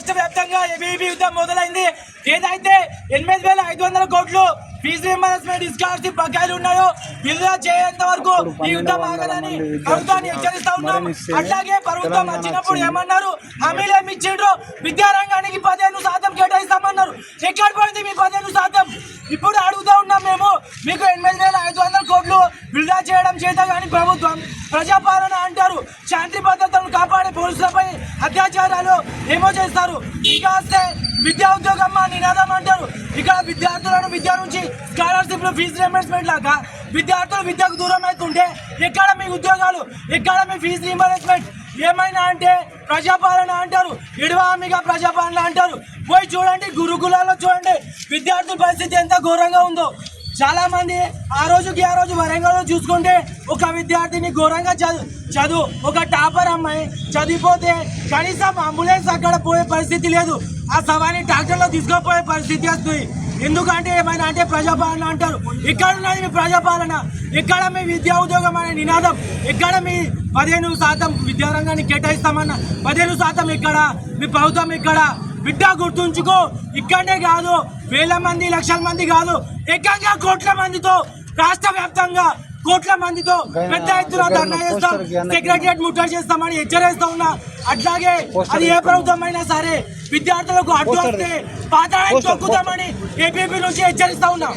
రాష్ట్ర వ్యాప్తంగా ఏబీవీ యుద్ధం మొదలైంది. ఏదైతే 8,500 కోట్లు ఫీజు రీయింబర్స్మెంట్ స్కాలర్షిప్ బకాయిలు ఉన్నాయో విడుదల చేయేంత వరకు ఈ యుద్ధం ఆగదని ప్రభుత్వాన్ని హెచ్చరిస్తా ఉన్నాం. అట్లాగే ప్రభుత్వం వచ్చినప్పుడు ఏమన్నారు, హామీలు ఏమి ఇచ్చిండ్రు, విద్యారంగానికి 15% కేటాయిస్తామన్నారు. ఎక్కడ పోయింది మీ 15%? ఇప్పుడు అడుగుతా ఉన్నాం మేము, మీకు 8,500 కోట్లు విడుదల చేయడం చేత కానీ ప్రభుత్వం ప్రజాపాలన అంటారు, శాంతి భద్రతలను కాపాడే పోలీసులపై అత్యాచారాలు ఏమో చేస్తారు. ఇంకా వస్తే విద్యా ఉద్యోగం నినాదం అంటారు. ఇక్కడ విద్యార్థులను విద్య నుంచి స్కాలర్షిప్లు ఫీజు రీయింబర్స్మెంట్ లాగా విద్యార్థులు విద్యకు దూరం అవుతుంటే ఎక్కడ మీ ఉద్యోగాలు, ఎక్కడ మీ ఫీజు రీయింబర్స్మెంట్? ఏమైనా అంటే ప్రజాపాలన అంటారు, ఇడవామిగా ప్రజాపాలన అంటారు. పోయి చూడండి, గురుకులాల్లో చూడండి విద్యార్థుల పరిస్థితి ఎంత ఘోరంగా ఉందో. చాలా మంది ఆ రోజు వరంగల్లో చూసుకుంటే ఒక విద్యార్థిని ఘోరంగా చదువు ఒక టాపర్ అమ్మాయి చదివిపోతే కనీసం అంబులెన్స్ అక్కడ పోయే పరిస్థితి లేదు, ఆ శవాన్ని ట్రాక్టర్లో తీసుకుపోయే పరిస్థితి వస్తుంది. ఎందుకంటే ఏమైనా అంటే ప్రజాపాలన అంటారు. ఎక్కడ ఉన్నది మీ ప్రజాపాలన? ఎక్కడ మీ విద్యా ఉద్యోగం అనే నినాదం? ఎక్కడ మీ 15% విద్యారంగాన్ని కేటాయిస్తామన్న 15% ఎక్కడ? మీ ప్రభుత్వం ఎక్కడ? బిడ్డ గుర్తుంచుకో, ఇక్కడనే కాదు వేల మంది లక్షల మంది కాదు, ఏకంగా కోట్ల మందితో రాష్ట్ర వ్యాప్తంగా కోట్ల మందితో పెద్ద ఎత్తున ధర్నా చేస్తాం, సెక్రటరియట్ ముట్టడి చేస్తామని హెచ్చరిస్తా ఉన్నా. అట్లాగే అది ఏ ప్రభుత్వం అయినా సరే విద్యార్థులకు అడ్డు వస్తే పాతాళానికి తొక్కుతామని ఏపీపీ నుంచి హెచ్చరిస్తా ఉన్నా.